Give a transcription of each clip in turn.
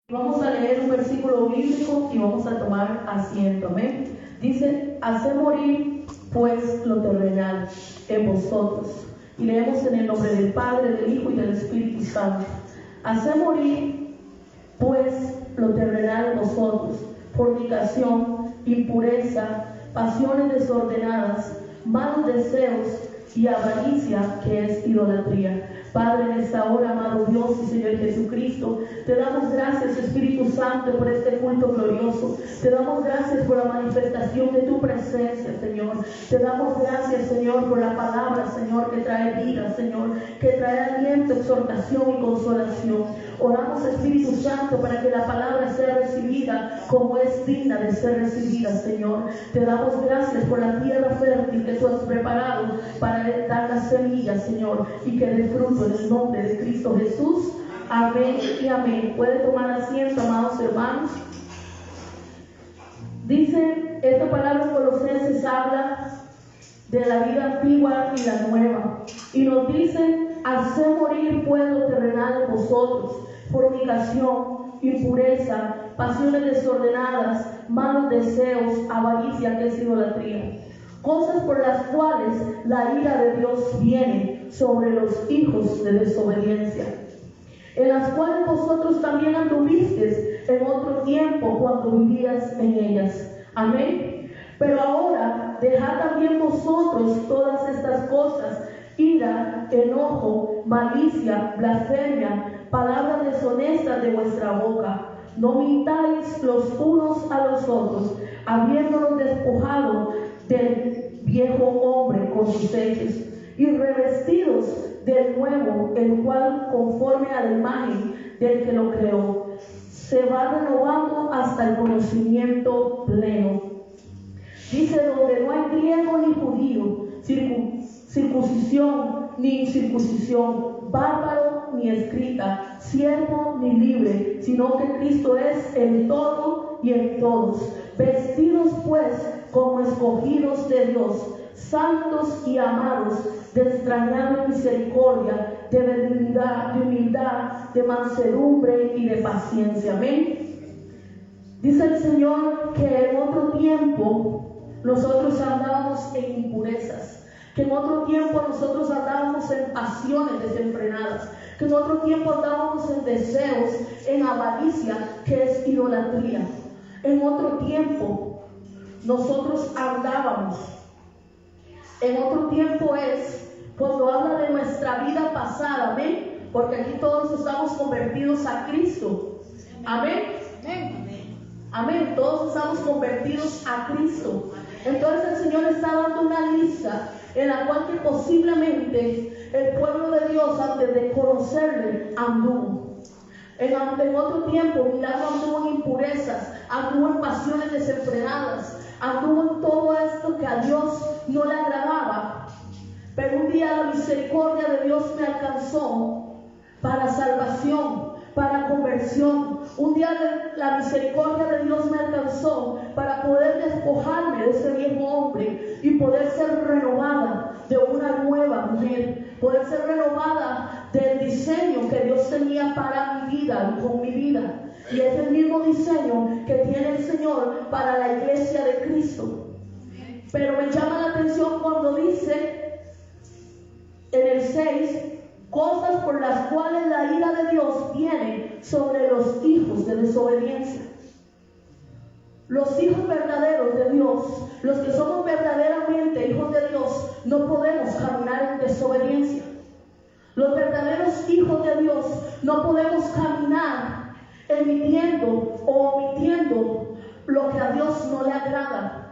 Vamos a leer un versículo bíblico y vamos a tomar asiento, amén. Dice, haced morir pues lo terrenal en vosotros. Y leemos en el nombre del Padre, del Hijo y del Espíritu Santo. Haced morir pues lo terrenal en vosotros: fornicación, impureza, pasiones desordenadas, malos deseos y avaricia, que es idolatría. Padre, en esta hora, amado Dios y Señor Jesucristo, te damos gracias, Espíritu Santo, por este culto glorioso. Te damos gracias por la manifestación de tu presencia, Señor. Te damos gracias, Señor, por la palabra, Señor, que trae vida, Señor, que trae aliento, exhortación y consolación. Oramos, Espíritu Santo, para que la palabra sea recibida como es digna de ser recibida, Señor. Te damos gracias por la tierra fértil que tú has preparado para dar las semillas, Señor, y que dé fruto en el nombre de Cristo Jesús. Amén y amén. Puede tomar asiento, amados hermanos. Dice, esta palabra en Colosenses habla de la vida antigua y la nueva. Y nos dice, haced morir pues lo terrenal en vosotros: fornicación, impureza, pasiones desordenadas, malos deseos, avaricia, que es idolatría. Cosas por las cuales la ira de Dios viene sobre los hijos de desobediencia, en las cuales vosotros también anduvisteis en otro tiempo cuando vivías en ellas. Amén. Pero ahora dejad también vosotros todas estas cosas: ira, enojo, malicia, blasfemia, palabras deshonestas de vuestra boca. No mintáis los unos a los otros, habiéndonos despojado del viejo hombre con sus hechos, y revestidos del nuevo, el cual, conforme a la imagen del que lo creó, se va renovando hasta el conocimiento pleno. Dice, donde no hay griego ni judío, circuncisión ni incircuncisión, bárbaro ni escrita, siervo ni libre, sino que Cristo es el todo y en todos. Vestidos pues como escogidos de Dios, santos y amados, de extrañada misericordia, de humildad, de mansedumbre y de paciencia. Amén. Dice el Señor que en otro tiempo nosotros andábamos en impurezas, que en otro tiempo nosotros andábamos en pasiones desenfrenadas, que en otro tiempo andábamos en deseos, en avaricia, que es idolatría. En otro tiempo nosotros andábamos. En otro tiempo es cuando habla de nuestra vida pasada, amén, porque aquí todos estamos convertidos a Cristo. Amén. Amén. Todos estamos convertidos a Cristo. Entonces el Señor está dando una lista en la cual que posiblemente el pueblo de Dios, antes de conocerle, anduvo. En otro tiempo, Milagro anduvo en impurezas, anduvo en pasiones desenfrenadas, anduvo en todo esto que a Dios no le agradaba. Pero un día la misericordia de Dios me alcanzó para salvación, para conversión. Un día la misericordia de Dios me alcanzó para poder despojarme de ese viejo hombre y poder ser renovada de una nueva mujer, poder ser renovada del diseño que Dios tenía para mi vida y con mi vida. Y es el mismo diseño que tiene el Señor para la iglesia de Cristo. Pero me llama la atención cuando dice en el 6, cosas por las cuales la ira de Dios viene sobre los hijos de desobediencia. Los hijos verdaderos de Dios, los que somos verdaderamente hijos de Dios, no podemos caminar en desobediencia. Los verdaderos hijos de Dios no podemos caminar emitiendo o omitiendo lo que a Dios no le agrada.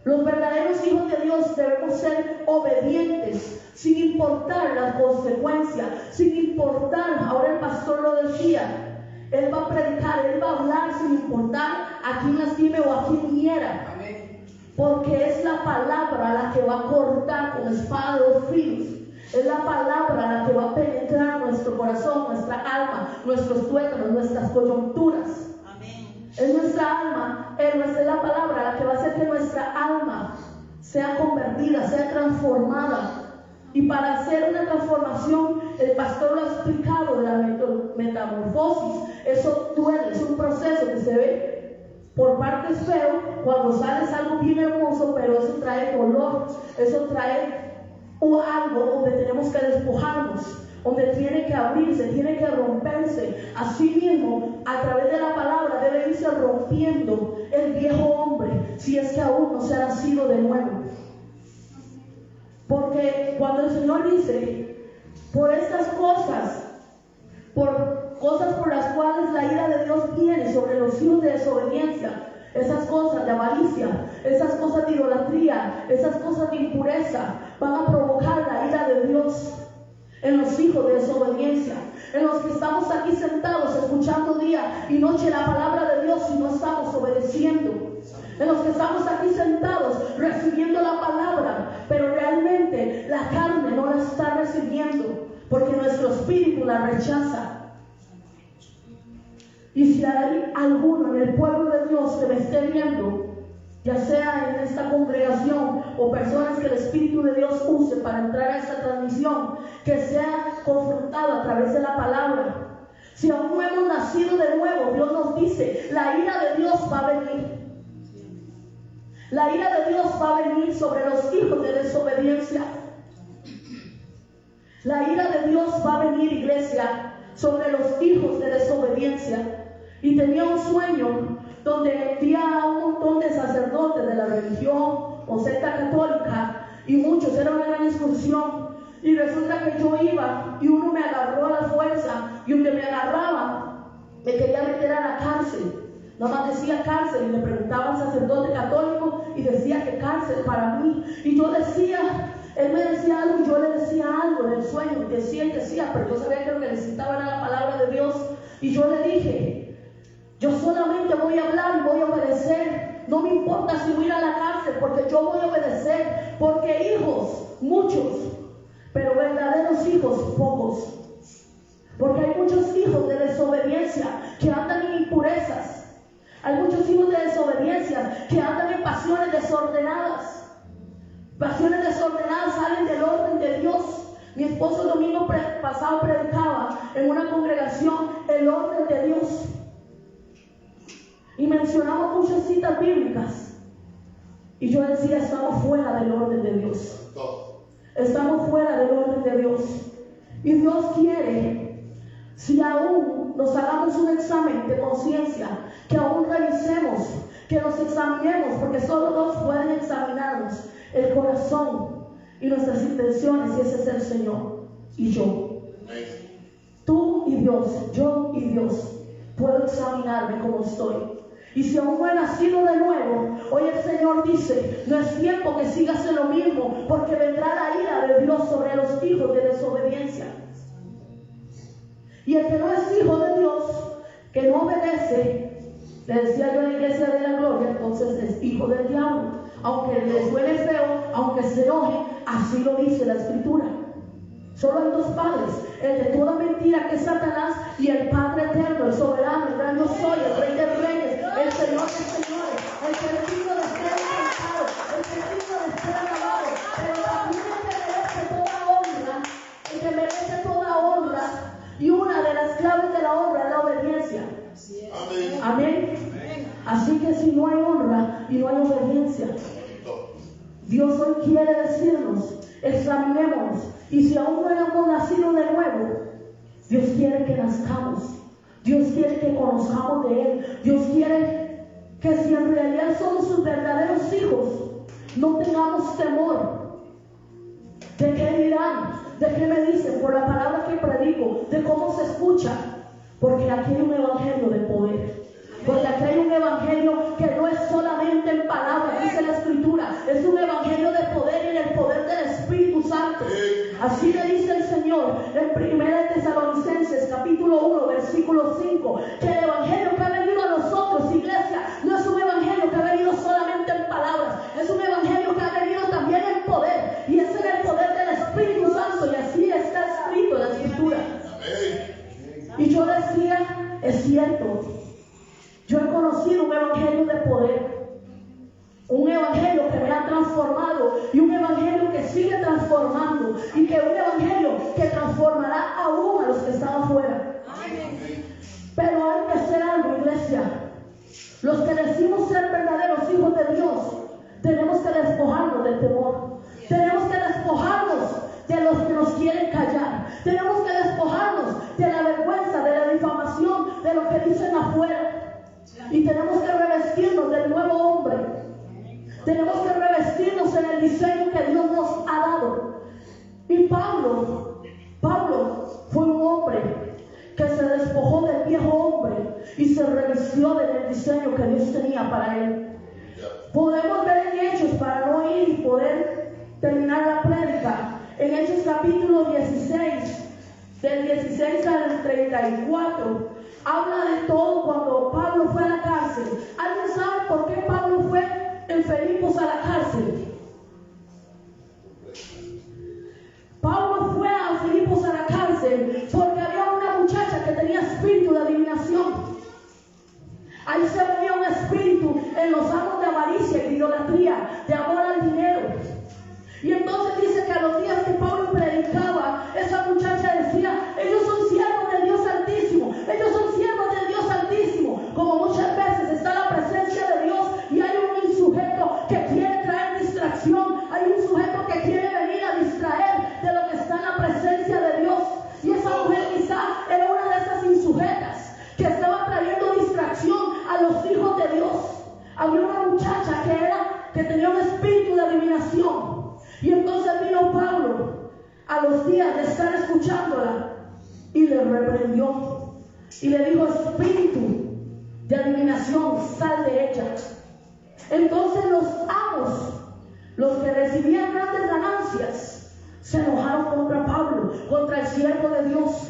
Los verdaderos hijos de Dios debemos ser obedientes, sin importar las consecuencias, sin importar, ahora el pastor lo decía, él va a predicar, él va a hablar sin importar a quién lastime o a quién hiera. Porque es la palabra la que va a cortar con espada de dos filos. Es la palabra la que va a penetrar nuestro corazón, nuestra alma, nuestros tuétanos, nuestras coyunturas. Es nuestra alma, es la palabra la que va a hacer que nuestra alma sea convertida, sea transformada. Y para hacer una transformación el pastor lo ha explicado de la metamorfosis. Eso duele, es un proceso que se ve por partes feo, cuando sales algo bien hermoso, pero eso trae dolor, eso trae algo donde tenemos que despojarnos, donde tiene que abrirse, tiene que romperse. Así mismo, a través de la palabra debe irse rompiendo el viejo hombre, si es que aún no se ha nacido de nuevo. Porque cuando el Señor dice, por estas cosas, por cosas por las cuales la ira de Dios viene sobre los hijos de desobediencia, esas cosas de avaricia, esas cosas de idolatría, esas cosas de impureza, van a provocar la ira de Dios en los hijos de desobediencia, en los que estamos aquí sentados escuchando día y noche la palabra de Dios y no estamos obedeciendo, en los que estamos aquí sentados recibiendo la palabra, pero realmente la carne no la está recibiendo porque nuestro espíritu la rechaza. Y si hay alguno en el pueblo de Dios que me esté viendo, ya sea en esta congregación o personas que el Espíritu de Dios use para entrar a esta transmisión, que sea confrontado a través de la palabra. Si aún no hemos nacido de nuevo, Dios nos dice, la ira de Dios va a venir. La ira de Dios va a venir sobre los hijos de desobediencia. La ira de Dios va a venir, iglesia, sobre los hijos de desobediencia. Y tenía un sueño donde vi a un montón de sacerdotes de la religión o secta católica, y muchos, era una gran excursión, y resulta que yo iba y uno me agarró a la fuerza, y donde me agarraba me quería meter a la cárcel. Nada más decía cárcel, y le preguntaba al sacerdote católico y decía que cárcel para mí. Y yo decía, él me decía algo y yo le decía algo en el sueño, decía, pero yo sabía que lo que necesitaba era la palabra de Dios. Y yo le dije, yo solamente voy a hablar y voy a obedecer. No me importa si voy a ir a la cárcel, porque yo voy a obedecer. Porque hijos, muchos, pero verdaderos hijos, pocos. Porque hay muchos hijos de desobediencia que andan en impurezas. Hay muchos hijos de desobediencia que andan en pasiones desordenadas. Pasiones desordenadas salen del orden de Dios. Mi esposo el domingo pasado predicaba en una congregación el orden de Dios. Y mencionamos muchas citas bíblicas. Y yo decía, estamos fuera del orden de Dios. Estamos fuera del orden de Dios. Y Dios quiere, si aún nos hagamos un examen de conciencia, que aún revisemos, que nos examinemos, porque solo Dios puede examinarnos el corazón y nuestras intenciones, y ese es el Señor y yo. Tú y Dios, yo y Dios. Puedo examinarme como estoy. Y si aún no he nacido de nuevo, hoy el Señor dice, no es tiempo que sigas en lo mismo, porque vendrá la ira de Dios sobre los hijos de desobediencia. Y el que no es hijo de Dios, que no obedece, le decía yo en la iglesia de la gloria, entonces es hijo del diablo. Aunque le suene feo, aunque se enoje, así lo dice la Escritura. Solo hay dos padres, el de toda mentira, que es Satanás, y el Padre eterno, el soberano, el gran yo soy, el Rey de reyes, el Señor de señores, el que es digno de ser exaltado, el que es digno de ser alabado. Pero también el que merece toda honra, el que merece toda honra, y una de las claves de la honra es la obediencia. Amén. Amén. Así que si no hay honra y no hay obediencia, Dios hoy quiere decirnos, examinémonos. Y si aún no hemos nacido de nuevo, Dios quiere que nazcamos. Dios quiere que conozcamos de Él. Dios quiere que si en realidad somos sus verdaderos hijos, no tengamos temor de qué dirán, de qué me dicen, por la palabra que predico, de cómo se escucha. Porque aquí hay un evangelio de poder. Porque aquí hay un evangelio que no es solamente en palabras, dice la Escritura, es un evangelio de poder y en el poder del Espíritu Santo. Así le dice el Señor en 1 Tesalonicenses capítulo 1 versículo 5, que el evangelio que ha venido a nosotros, iglesia, no es un evangelio que ha venido solamente en palabras, es un evangelio que ha venido también en poder, y es en el poder del Espíritu Santo, y así está escrito en la Escritura. Y yo decía, es cierto, yo he conocido un evangelio de poder, un evangelio que me ha transformado, y un evangelio que sigue transformando y que un evangelio que transformará aún a los que están afuera. Pero hay que hacer algo, iglesia. Los que decimos ser verdaderos hijos de Dios, tenemos que despojarnos del temor. Tenemos que despojarnos de los que nos quieren callar. Tenemos que despojarnos de la vergüenza, de la difamación, de lo que dicen afuera. Y tenemos que revestirnos del nuevo hombre. Tenemos que revestirnos en el diseño que Dios nos ha dado. Y Pablo fue un hombre que se despojó del viejo hombre y se revistió del diseño que Dios tenía para él. Podemos ver en Hechos, para no ir y poder terminar la prédica, en Hechos capítulo 16, del 16 al 34, habla de todo cuando Pablo fue a la cárcel. ¿Alguien sabe por qué Pablo fue en Filipos a la cárcel? Pablo fue a Filipos a la cárcel porque había una muchacha que tenía espíritu de adivinación. Ahí se veía un espíritu en los amos de avaricia y de idolatría, de amor al dinero. Y entonces dice que a los días que Pablo predicaba, esa muchacha decía: ellos son siervos del Dios Altísimo, ellos son siervos del Dios Altísimo. Como muchas veces está la presencia de Dios y hay un sujeto que quiere traer distracción, hay un sujeto que quiere venir a distraer de lo que está en la presencia de Dios. Y esa mujer quizá era una de esas insujetas que estaba trayendo distracción a los hijos de Dios. Había una muchacha que tenía un espíritu de adivinación. Y entonces vino Pablo a los días de estar escuchándola y le reprendió y le dijo: espíritu de adivinación, sal de ella. Entonces los amos, los que recibían grandes ganancias, se enojaron contra Pablo, contra el siervo de Dios,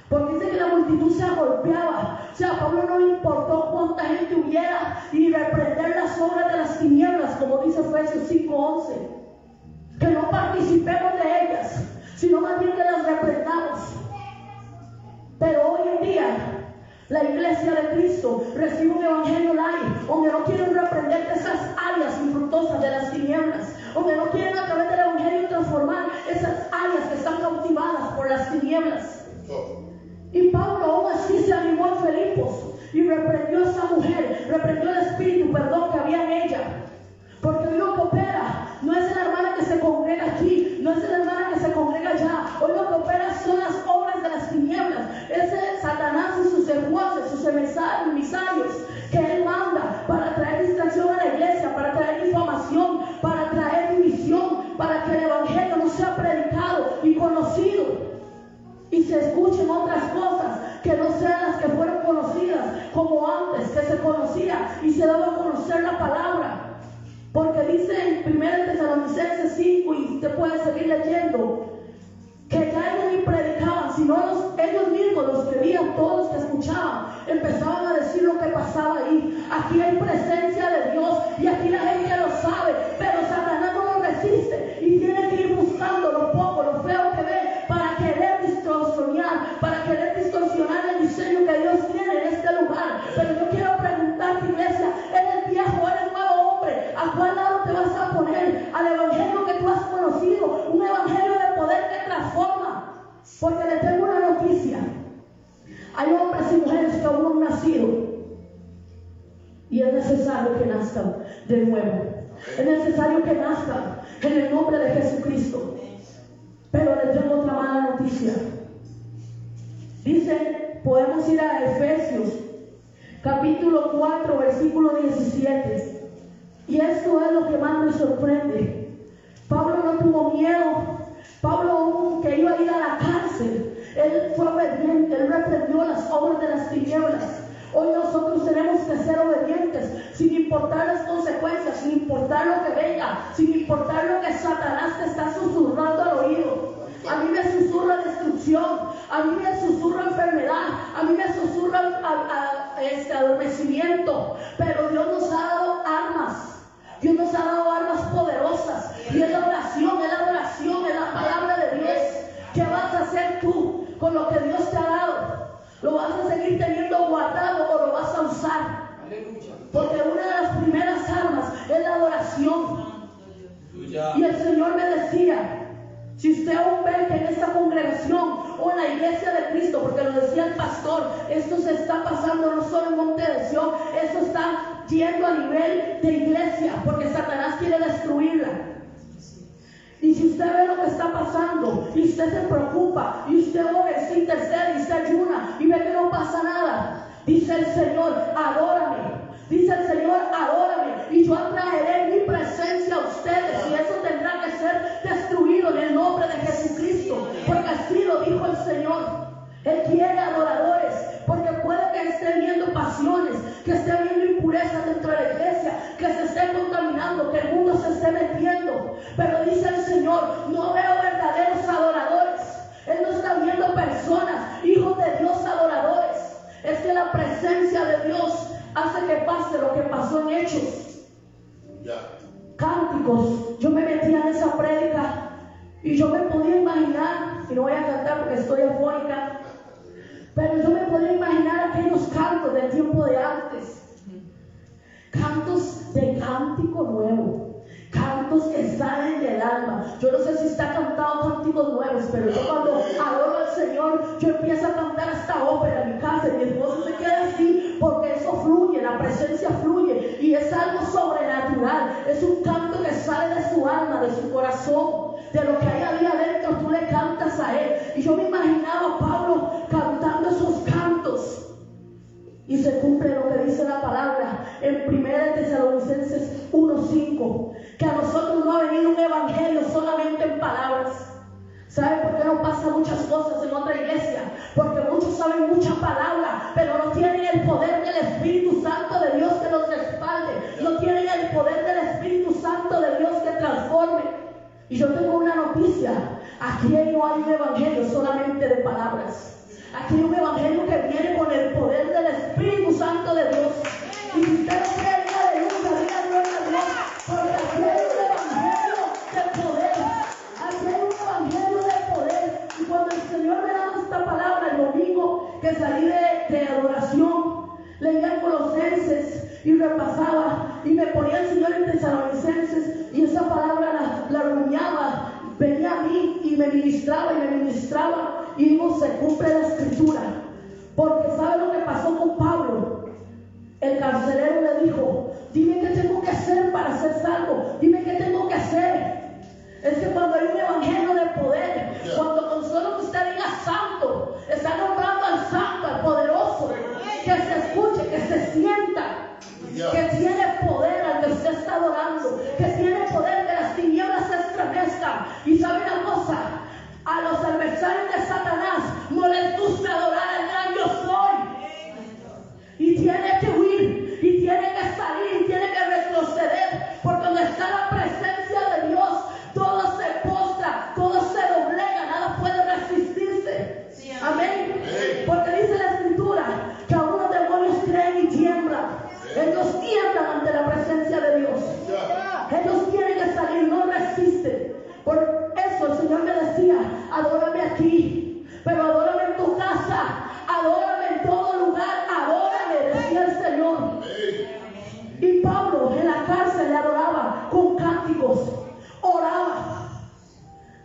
porque dice que la multitud se agolpeaba. O sea, a Pablo no le importó cuánta gente hubiera y reprender las obras de las tinieblas, como dice Efesios 5:11. Que no participemos de ellas, sino más bien que las reprendamos. Pero hoy en día la iglesia de Cristo recibe un evangelio light, donde no quieren reprender esas áreas infructuosas de las tinieblas, donde no quieren a través del evangelio transformar esas áreas que están cautivadas por las tinieblas. Y Pablo aún así se animó en Filipos y reprendió a esa mujer, reprendió el espíritu, que había en ella. Porque hoy lo que opera no es la hermana que se congrega aquí, no es la hermana que se congrega allá. Hoy lo que opera son las obras de las tinieblas. Es Satanás y sus secuaces, sus emisarios que él manda para traer distracción a la iglesia, para traer difamación, para traer división, para que el evangelio no sea predicado y conocido y se escuchen otras cosas que no sean las que fueron conocidas como antes, que se conocía y se daba a conocer la palabra. Porque dice en 1 Tesalonicenses 5, y usted puede seguir leyendo, que ya ellos ni predicaban, sino ellos mismos, los que veían, todos los que escuchaban, empezaban a decir lo que pasaba ahí. Aquí hay presencia de Dios y aquí la gente lo sabe, pero Satanás no lo resiste y tiene que ir buscando lo poco, lo feo que ve para querer distorsionar el diseño que Dios tiene en este lugar. Pero yo quiero preguntarte, iglesia, ¿eres viejo o eres nuevo hombre? ¿A cuál lado te vas a poner? ¿Al evangelio que tú has conocido? Un evangelio de poder que transforma. Porque le tengo una noticia: hay hombres y mujeres que aún no han nacido y es necesario que nazcan de nuevo. Es necesario que nazcan en el nombre de Jesucristo. Pero le tengo otra mala noticia. Dice, podemos ir a Efesios capítulo 4 versículo 17, y esto es lo que más me sorprende. Pablo no tuvo miedo. Pablo, que iba a ir a la cárcel, él fue obediente, él reprendió las obras de las tinieblas. Hoy nosotros tenemos que ser obedientes, sin importar las consecuencias, sin importar lo que venga, sin importar lo que Satanás te está susurrando al oído. A mí me susurra destrucción, a mí me susurra enfermedad, a mí me susurra adormecimiento, pero Dios nos ha dado armas. Dios nos ha dado armas poderosas, y es la oración, es la adoración, es la palabra de Dios. ¿Qué vas a hacer tú con lo que Dios te ha dado? ¿Lo vas a seguir teniendo guardado o lo vas a usar? Porque una de las primeras armas es la adoración. Y el Señor me decía Si usted aún ve que en esta congregación o en la iglesia de Cristo, porque lo decía el pastor, esto se está pasando no solo en Monte de Sion, esto está yendo a nivel de iglesia, porque Satanás quiere destruirla. Y si usted ve lo que está pasando, y usted se preocupa, y usted ora, y se intercede, y se ayuna, y ve que no pasa nada, dice el Señor, adórame. Dice el Señor, adórame, y yo atraeré mi presencia a ustedes, y eso tendrá que ser destruido en el nombre de Jesucristo, porque así lo dijo el Señor. Él quiere adoradores, porque puede que esté viendo pasiones, que esté viendo impurezas dentro de la iglesia, que se esté contaminando, que el mundo se esté metiendo. Pero dice el Señor, no veo verdaderos adoradores. Él no está viendo personas, hijos de Dios adoradores. Es que la presencia de Dios hace que pase lo que pasó en Hechos. Cánticos. Yo me metía en esa prédica y yo me podía imaginar, y no voy a cantar porque estoy afónica, pero yo me podía imaginar aquellos cantos del tiempo de antes. Cantos de cántico nuevo, cantos que salen del alma. Yo no sé si está cantando cánticos nuevos, pero yo cuando adoro al Señor, yo empiezo a cantar hasta ópera en mi casa, y mi esposo se queda así, porque eso fluye, la presencia fluye, y es algo sobrenatural. Es un canto que sale de su alma, de su corazón, de lo que hay ahí adentro, tú le cantas a Él. Y yo me imaginaba a Pablo cantando esos cantos. Y se cumple lo que dice la palabra en 1 Tesalonicenses 1:5, que a nosotros no ha venido un evangelio solamente en palabras. ¿Sabe por qué no pasa muchas cosas en otra iglesia? Porque muchos saben mucha palabra, pero no tienen el poder del Espíritu Santo de Dios que los respalde. No tienen el poder del Espíritu Santo de Dios que transforme. Y yo tengo una noticia: aquí no hay un evangelio solamente de palabras. Aquí hay un evangelio que viene con el poder del Espíritu Santo de Dios. Y si usted no cree, diga aleluya, diga gloria a Dios, porque aquí hay un evangelio de poder. Aquí hay un evangelio de poder. Y cuando el Señor me da esta palabra el domingo que salí de adoración, leía Colosenses y repasaba, y me ponía el Señor en Tesalonicenses, y esa palabra la rumiaba, venía a mí y me ministraba, y digo, se cumple la escritura. Porque ¿sabe lo que pasó con Pablo? El carcelero le dijo, dime qué tengo que hacer para ser salvo, dime qué tengo que hacer. Es que cuando hay un evangelio de poder, cuando con solo que usted diga santo, está nombrando al santo, al poderoso, que se escuche, que se sienta, que tiene poder al que usted está adorando, que tiene poder, que las tinieblas se estremezcan. Y sabe una cosa, a los adversarios de Satanás no les gusta adorar al gran yo soy, y tiene que huir, y tiene que salir, y tiene que retroceder, porque donde está la presencia de Dios, todo se postra, todo se doblega, nada puede resistirse. Amén. Porque dice la escritura que aún los demonios creen y tiemblan. Ellos tiemblan ante la presencia de Dios. Ellos tienen que salir, no resisten. Por eso el Señor me decía, adórame aquí, pero adórame en tu casa, adórame en todo lugar, adórame, decía el Señor. Y Pablo en la cárcel le adoraba con cánticos, oraba.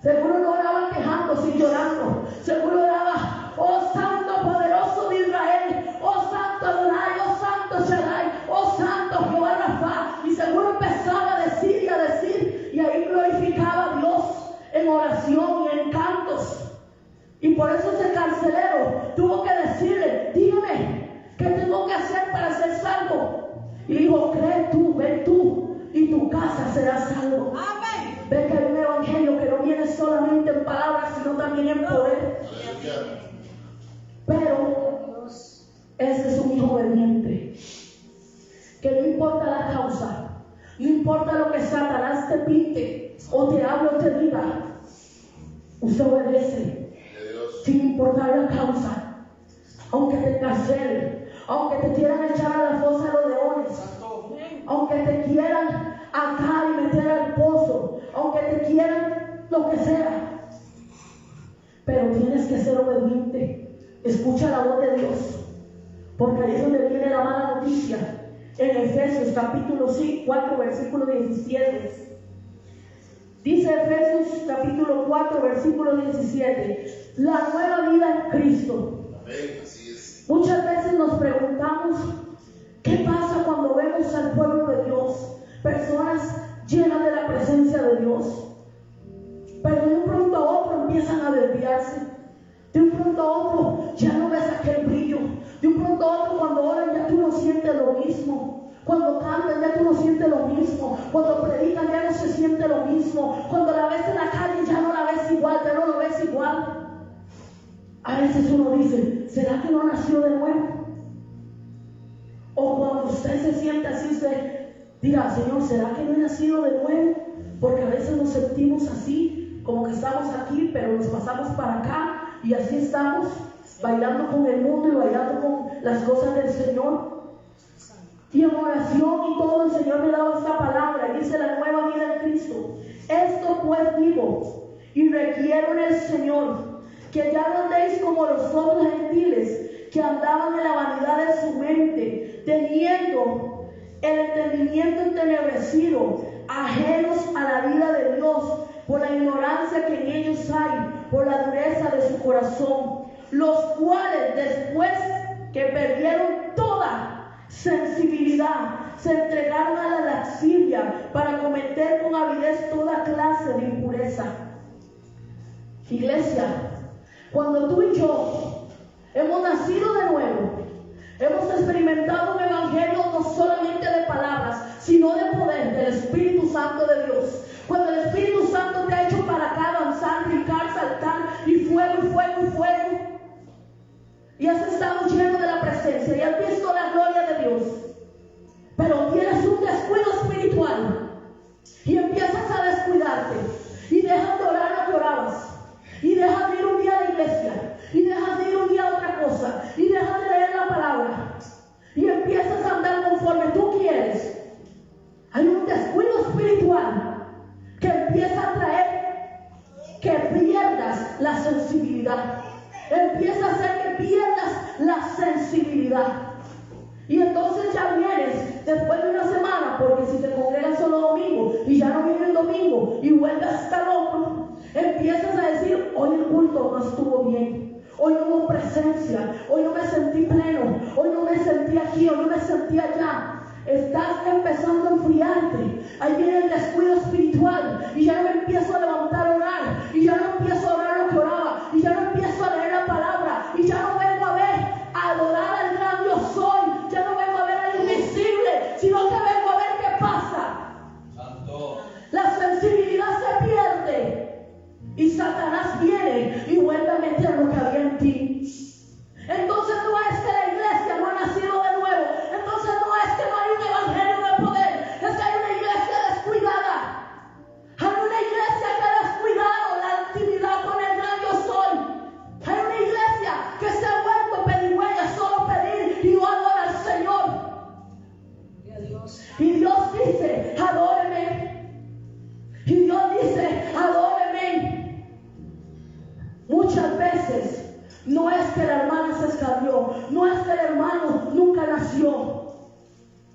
Seguro no oraba quejándose y llorando, seguro oraba, oh Santo poderoso de Israel, oh Santo Adonai, oh Santo Shaddai, oh Santo Jehová Rafa. Y seguro empezaba a decir y a decir, y ahí glorificaba a Dios en oración y en cantos. Y por eso ese carcelero tuvo que decirle, dígame, ¿qué tengo que hacer para ser salvo? Y dijo, cree tú, ven tú, y tu casa será salvo. Amén. Ve que hay un evangelio que no viene solamente en palabras, sino también en poder. Pero este es un hijo obediente, que no importa la causa, no importa lo que Satanás te pinte o te hable o te diga, usted obedece sin importar la causa. Aunque te encarcelen, aunque te quieran echar a la fosa de los leones, aunque te quieran atar y meter al pozo, aunque te quieran lo que sea, pero tienes que ser obediente. Escucha la voz de Dios, porque ahí es donde viene la mala noticia. En Efesios capítulo 4 versículo 17, Dice Efesios capítulo 4, versículo 17, la nueva vida en Cristo. Amén, así es. Muchas veces nos preguntamos, ¿qué pasa cuando vemos al pueblo de Dios? Personas llenas de la presencia de Dios, pero de un pronto a otro empiezan a desviarse. De un pronto a otro ya no ves aquel brillo. De un pronto a otro, cuando oran ya tú no sientes lo mismo. Cuando cantan ya tú no sientes lo mismo. Cuando predican ya no se siente lo mismo. Cuando la ves en la calle ya no la ves igual, ya no lo ves igual. A veces uno dice, ¿será que no nació de nuevo? O cuando usted se siente así, usted diga, Señor, ¿será que no he nacido de nuevo? Porque a veces nos sentimos así, como que estamos aquí, pero nos pasamos para acá, y así estamos, bailando con el mundo y bailando con las cosas del Señor. Y en oración y todo, el Señor me daba esta palabra, y dice la nueva vida en Cristo. Esto pues digo, y requiero en el Señor, que ya no andéis como los otros gentiles, que andaban en la vanidad de su mente, teniendo el entendimiento entenebrecido, ajenos a la vida de Dios, por la ignorancia que en ellos hay, por la dureza de su corazón, los cuales después que perdieron toda sensibilidad, se entregaron a la lascivia para cometer con avidez toda clase de impureza. Iglesia, cuando tú y yo hemos nacido de nuevo, hemos experimentado un evangelio no solamente de palabras, sino de poder del Espíritu Santo de Dios. Cuando el Espíritu Santo te ha hecho para acá avanzar, brincar, saltar, y fuego, y fuego, y fuego, y has estado lleno de la presencia, y has visto la gloria de Dios, pero tienes un descuido espiritual, y empiezas a descuidarte, y dejas de orar lo que orabas, y dejas de ir un día a la iglesia, y dejas de ir un día a otra cosa, y dejas de leer la palabra, y empiezas a andar conforme tú quieres. Hay un descuido espiritual que empieza a traer que pierdas la sensibilidad. Empieza a hacer que pierdas la sensibilidad. Y entonces ya vienes después de una semana, porque si te congregas solo domingo y ya no viene el domingo y vuelves hasta el otro, empiezas a decir, hoy el culto no estuvo bien, hoy no hubo presencia, hoy no me sentí pleno, hoy no me sentí aquí, hoy no me sentí allá. Estás empezando a enfriarte. Ahí viene el descuido espiritual, y ya no me empiezo a levantar a orar, y ya no empiezo a orar lo que oraba, y ya no empiezo a leer la palabra, y ya no vengo a ver, a adorar al gran yo soy, ya no vengo a ver al invisible, sino que vengo a ver qué pasa. Santo. La sensibilidad se pierde, y Satanás viene y vuelve a meter lo que había en ti. Entonces no es que la iglesia no ha nacido de nuevo, entonces no es que no hay un evangelio de poder, es que hay una iglesia descuidada. Hay una iglesia que ha descuidado la intimidad con el gran yo soy. Hay una iglesia que se ha vuelto pedigüeña, solo pedir y no adora al Señor. Y Dios dice, adóreme. Y Dios dice, adóreme. Muchas veces no es que la hermana se escabió, no es que el hermano nunca nació,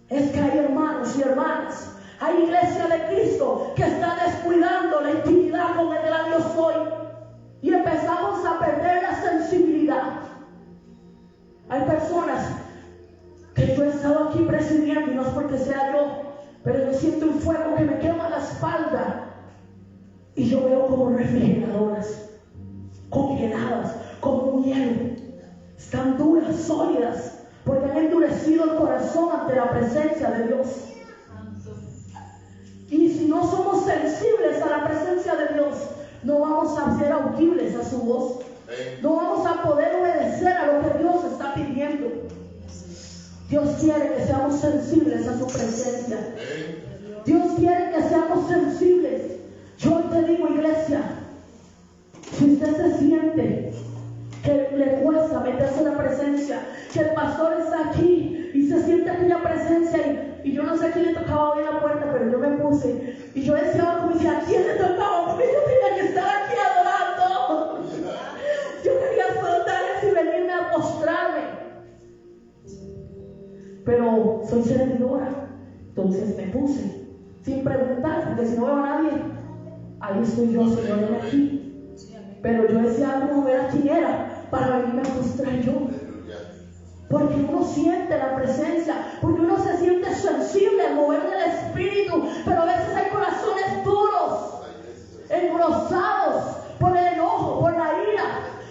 es que hay hermanos y hermanas, hay iglesia de Cristo que está descuidando la intimidad con el gran yo soy, y empezamos a perder la sensibilidad. Hay personas que yo he estado aquí presidiendo, y no es porque sea yo, pero yo siento un fuego que me quema la espalda, y yo veo como refrigeradoras congeladas, como un hielo. Están duras, sólidas, porque han endurecido el corazón ante la presencia de Dios. Y si no somos sensibles a la presencia de Dios, no vamos a ser audibles a su voz. No vamos a poder obedecer a lo que Dios está pidiendo. Dios quiere que seamos sensibles a su presencia. Dios quiere que seamos sensibles. Yo te digo, iglesia, si usted se siente que le cuesta meterse en la presencia, que el pastor está aquí y se siente aquella presencia, y yo no sé a quién le tocaba abrir la puerta, pero yo me puse y yo decía, como decía, ¿a quién le tocaba? Porque yo tenía que estar aquí adorando. Yo quería soltar eso y venirme a postrarme, pero soy servidora, entonces me puse sin preguntar, porque si no veo a nadie, ahí estoy yo, Señor, ven aquí. Pero yo decía, no ver a quién era para venirme a mostrar yo. Porque uno siente la presencia, porque uno se siente sensible al mover del Espíritu, pero a veces hay corazones duros, engrosados por el enojo, por la ira,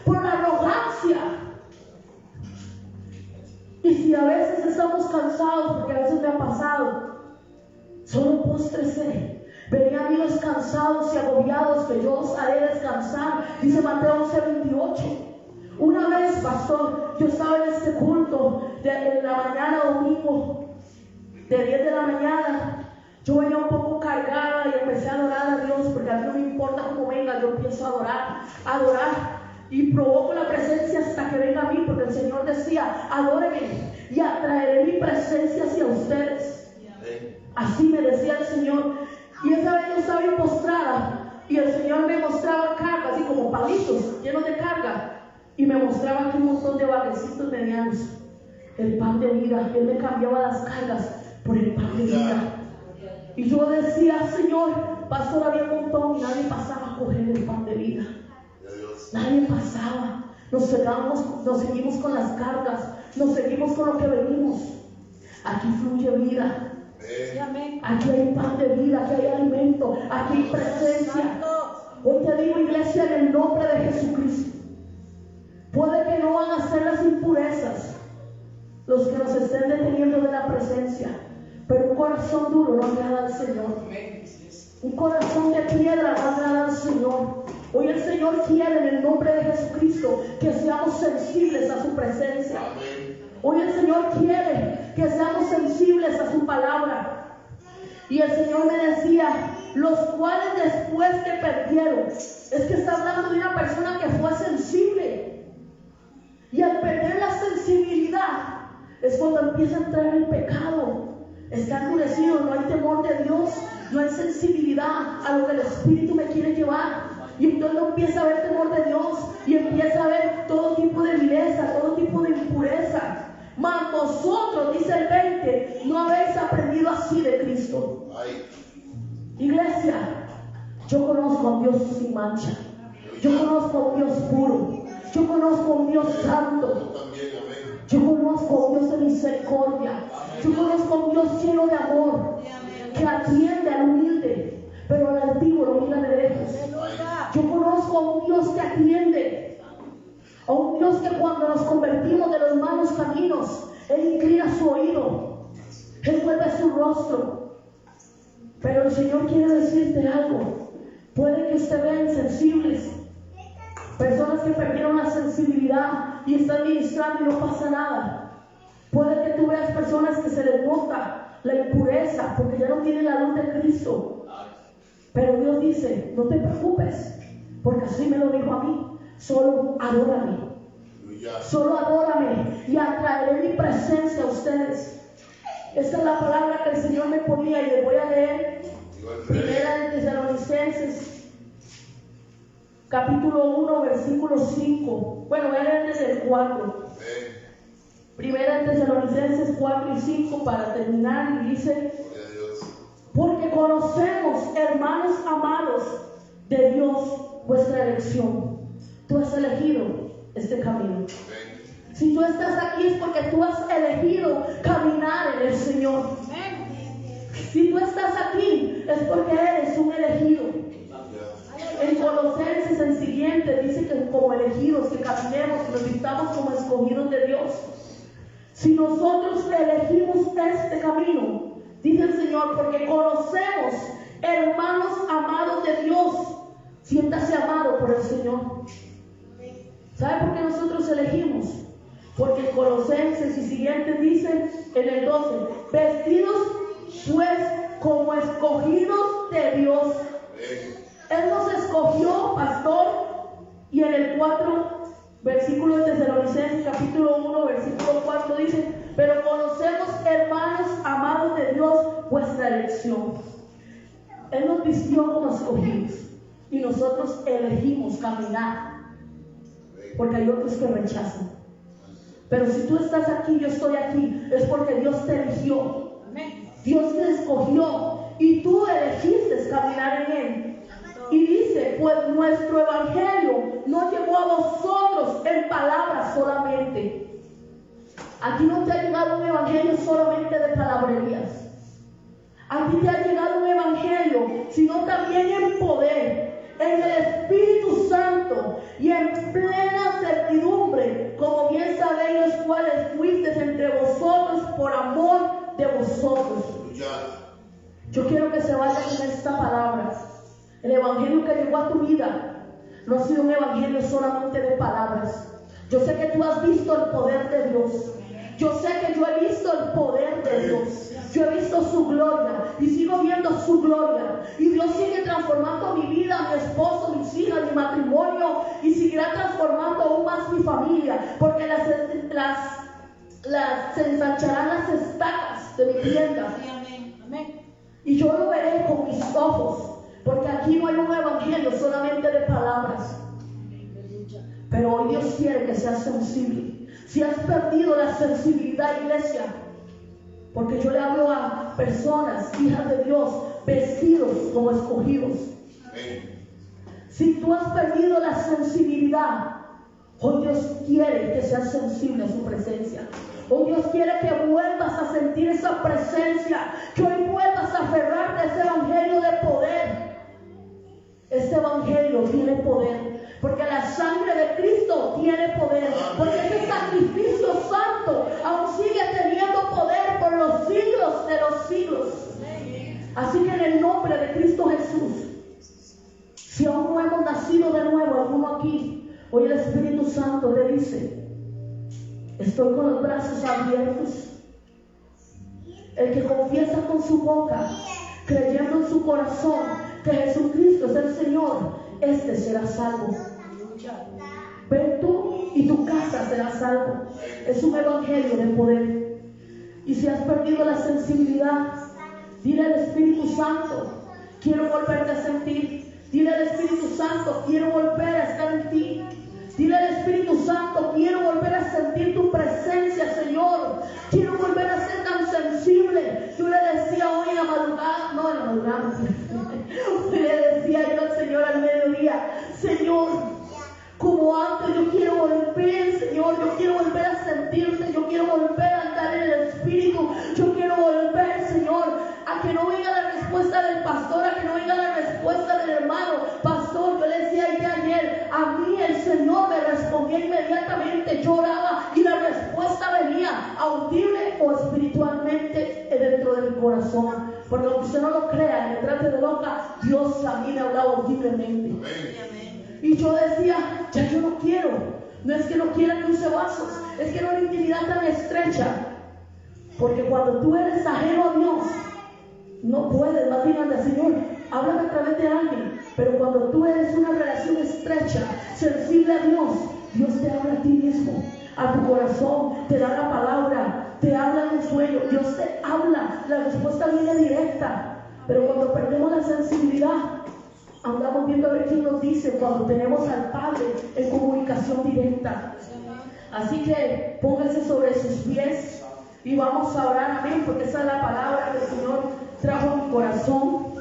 por la arrogancia. Y si a veces estamos cansados, porque a veces me ha pasado, solo póstrese. Venid a mí los cansados y agobiados, que yo os haré descansar, dice Mateo 11:28. Una vez, pastor, yo estaba en este culto en la mañana, domingo, de 10 de la mañana. Yo venía un poco cargada y empecé a adorar a Dios, porque a mí no me importa cómo venga, yo empiezo a adorar, y provoco la presencia hasta que venga a mí, porque el Señor decía, adórenme y atraeré mi presencia hacia ustedes. Así me decía el Señor. Y esa vez yo estaba ahí postrada y el Señor me mostraba cargas, así como palitos llenos de carga. Y me mostraba aquí un montón de bagecitos medianos. El pan de vida. Él me cambiaba las cargas por el pan de vida. Y yo decía, Señor, pastor, había un montón y nadie pasaba a coger el pan de vida. Nadie pasaba. Nos seguimos con las cargas. Nos seguimos con lo que venimos. Aquí fluye vida. Aquí hay pan de vida, aquí hay alimento, aquí hay presencia. Hoy te digo, iglesia, en el nombre de Jesucristo, puede que no van a ser las impurezas los que nos estén deteniendo de la presencia, pero un corazón duro no agrada al Señor. Un corazón de piedra no agrada al Señor. Hoy el Señor quiere, en el nombre de Jesucristo, que seamos sensibles a su presencia. Hoy el Señor quiere que seamos sensibles a su palabra. Y el Señor me decía, los cuales después que perdieron, es que está hablando de una persona que fue sensible. Y al perder la sensibilidad, es cuando empieza a entrar el pecado. Está endurecido, no hay temor de Dios, no hay sensibilidad a lo que el Espíritu me quiere llevar. Y entonces no empieza a haber temor de Dios y empieza a haber todo tipo de vileza, todo tipo de impureza. Mas vosotros, dice el 20, no habéis aprendido así de Cristo. Iglesia, yo conozco a un Dios sin mancha. Yo conozco a un Dios puro. Yo conozco a un Dios santo. Yo conozco a un Dios de misericordia. Yo conozco a un Dios lleno de amor, que atiende al humilde, pero al altivo lo mira de lejos. Yo conozco a un Dios que atiende, a un Dios que cuando nos convertimos de los malos caminos, Él inclina su oído, Él vuelve su rostro. Pero el Señor quiere decirte algo. Puede que usted vea insensibles, personas que perdieron la sensibilidad y están ministrando y no pasa nada. Puede que tú veas personas que se les nota la impureza porque ya no tienen la luz de Cristo. Pero Dios dice, no te preocupes, porque así me lo dijo a mí. Solo adórame. Solo adórame y atraeré mi presencia a ustedes. Esta es la palabra que el Señor me ponía y les voy a leer. Primera de Tesalonicenses, capítulo 1, versículo 5. Bueno, voy a leer desde el 4. Primera de Tesalonicenses 4 y 5 para terminar. Y dice: porque conocemos, hermanos amados de Dios, vuestra elección. Tú has elegido este camino. Si tú estás aquí es porque tú has elegido caminar en el Señor. Si tú estás aquí es porque eres un elegido. En Colosenses, el siguiente, dice que como elegidos, que caminemos, que nos vistamos como escogidos de Dios. Si nosotros elegimos este camino, dice el Señor, porque conocemos, hermanos amados de Dios, siéntase amado por el Señor. ¿Sabe por qué nosotros elegimos? Porque en Colosenses y siguientes dice en el 12, vestidos pues como escogidos de Dios. Él nos escogió, pastor, y en el 4, versículo de Tesalonicenses, capítulo 1, versículo 4 dice, pero conocemos, hermanos amados de Dios, vuestra elección. Él nos vistió como escogidos y nosotros elegimos caminar, porque hay otros que rechazan. Pero si tú estás aquí, yo estoy aquí, es porque Dios te eligió. Dios te escogió y tú elegiste caminar en Él. Y dice, pues nuestro evangelio no llegó a vosotros en palabras solamente. Aquí no te ha llegado un evangelio solamente de palabrerías. Aquí te ha llegado un evangelio, sino también en poder, en el Espíritu Santo y en plena certidumbre, como bien sabéis los cuales fuisteis entre vosotros por amor de vosotros. Yo quiero que se vaya con esta palabra. El evangelio que llegó a tu vida no ha sido un evangelio solamente de palabras. Yo sé que tú has visto el poder de Dios. Yo sé que yo he visto el poder de Dios. Yo he visto su gloria y sigo viendo su gloria. Y Dios sigue transformando mi vida, mi esposo, mis hijas, mi matrimonio, y seguirá transformando aún más mi familia, porque se ensancharán las estacas de mi tienda. Y yo lo veré con mis ojos, porque aquí no hay un evangelio solamente de palabras. Pero hoy Dios quiere que seas sensible. Si has perdido la sensibilidad, iglesia, porque yo le hablo a personas, hijas de Dios, vestidos como escogidos. Si tú has perdido la sensibilidad, hoy Dios quiere que seas sensible a su presencia. Hoy Dios quiere que vuelvas a sentir esa presencia, que hoy vuelvas a aferrarte a ese evangelio de poder. Este evangelio tiene poder, porque la sangre de Cristo tiene poder, porque ese sacrificio santo aún sigue teniendo poder por los siglos de los siglos. Así que en el nombre de Cristo Jesús, si aún no hemos nacido de nuevo, alguno aquí, hoy el Espíritu Santo le dice: estoy con los brazos abiertos. El que confiesa con su boca, creyendo en su corazón que Jesucristo es el Señor, este será salvo. Ven tú y tu casa será salvo. Es un evangelio de poder. Y si has perdido la sensibilidad, dile al Espíritu Santo: quiero volverte a sentir. Dile al Espíritu Santo: quiero volver a estar en ti. Dile al Espíritu Santo: quiero volver a sentir tu presencia, Señor. Quiero volver a ser tan sensible. Yo le decía hoy en la madrugada, no en la madrugada, le decía yo al Señor al mediodía: Señor, como antes yo quiero volver, Señor, yo quiero volver a sentirte, yo quiero volver a andar en el Espíritu, yo quiero volver, Señor, a que no venga la respuesta del pastor, a que no venga la respuesta del hermano. Pastor, yo le decía ayer, a mí el Señor me respondía inmediatamente, yo oraba y la respuesta venía audible o espiritualmente dentro de mi corazón. Porque aunque usted no lo crea, me trate de loca, Dios a mí me hablaba audiblemente. Y yo decía: ya yo no quiero. No es que no quiera que use vasos, es que no hay intimidad tan estrecha. Porque cuando tú eres ajeno a Dios, no puedes, más bien anda: Señor, háblame a través de alguien. Pero cuando tú eres una relación estrecha, sensible a Dios, Dios te habla a ti mismo, a tu corazón, te da la palabra, te habla en un sueño, Dios te habla, la respuesta viene directa. Pero cuando perdemos la sensibilidad, andamos viendo a ver quién nos dice, cuando tenemos al Padre en comunicación directa. Así que póngase sobre sus pies y vamos a orar, amén, porque esa es la palabra que el Señor trajo a mi corazón.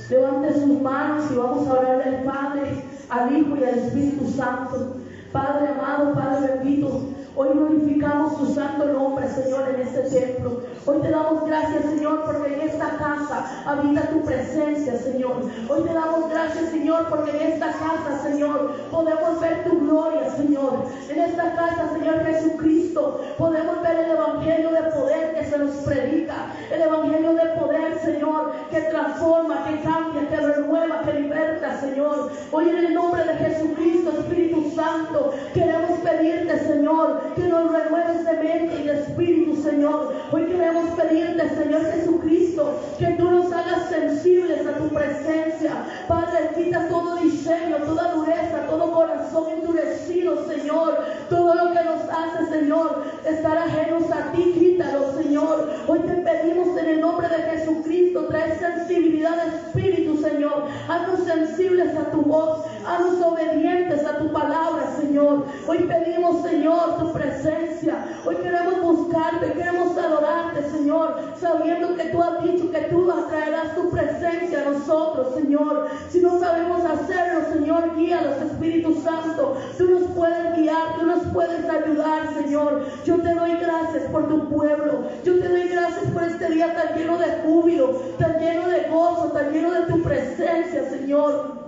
Levante sus manos y vamos a orar al Padre, al Hijo y al Espíritu Santo. Padre amado, Padre bendito, hoy glorificamos tu santo nombre, Señor, en este templo. Hoy te damos gracias, Señor, porque en esta casa habita tu presencia, Señor. Hoy te damos gracias, Señor, porque en esta casa, Señor, podemos ver tu gloria, Señor. En esta casa, Señor Jesucristo, podemos ver el evangelio de poder que se nos predica. El evangelio de poder, Señor, que transforma, que cambia, que renueva, que liberta, Señor. Hoy en el nombre de Jesucristo, Espíritu Santo, queremos pedirte, Señor, que nos renueves de mente y de espíritu, Señor. Hoy queremos pedirte, Señor Jesucristo, que tú nos hagas sensibles a tu presencia. Padre, quita todo diseño, toda dureza, todo corazón endurecido, Señor. Todo lo que nos hace, Señor, estar ajenos a ti, quítalo, Señor. Hoy te pedimos en el nombre de Jesucristo, trae sensibilidad de espíritu, Señor. Haznos sensibles a tu voz, haznos obedientes a tu palabra, Señor. Hoy pedimos, Señor, tu presencia. Hoy queremos buscarte, queremos adorarte, Señor. sabiendo que tú has dicho que tú atraerás tu presencia a nosotros, Señor. Si no sabemos hacerlo, Señor, guíanos, Espíritu Santo. Tú nos puedes guiar, tú nos puedes ayudar, Señor. Yo te doy gracias por tu pueblo. Yo te doy gracias por este día tan lleno de júbilo, tan lleno de gozo, tan lleno de tu presencia, Señor.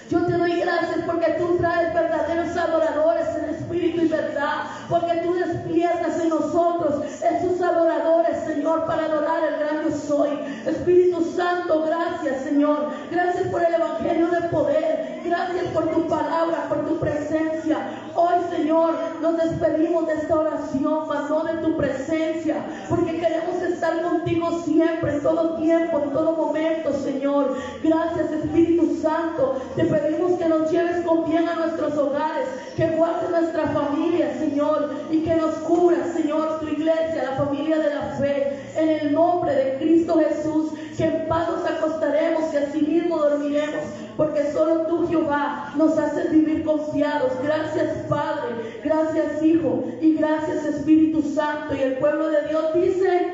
Yo te doy gracias porque tú traes verdaderos adoradores en espíritu y verdad, porque tú despiertas en nosotros esos adoradores, Señor, para adorar el gran yo soy. Espíritu Santo, gracias, Señor. Gracias por el evangelio de poder. Gracias por tu palabra, por tu presencia. Hoy, Señor, nos despedimos de esta oración, mas no de tu presencia, porque queremos estar contigo siempre, en todo tiempo, en todo momento, Señor. Gracias, Espíritu Santo. Te pedimos que nos lleves con bien a nuestros hogares, que guardes nuestra familia, Señor, y que nos cubras, Señor, tu iglesia, la familia de la fe, en el nombre de Cristo Jesús, que en paz nos acostaremos y así mismo dormiremos, porque solo tú, Jehová, nos haces vivir confiados. Gracias, Padre, gracias, Hijo, y gracias, Espíritu Santo. Y el pueblo de Dios dice: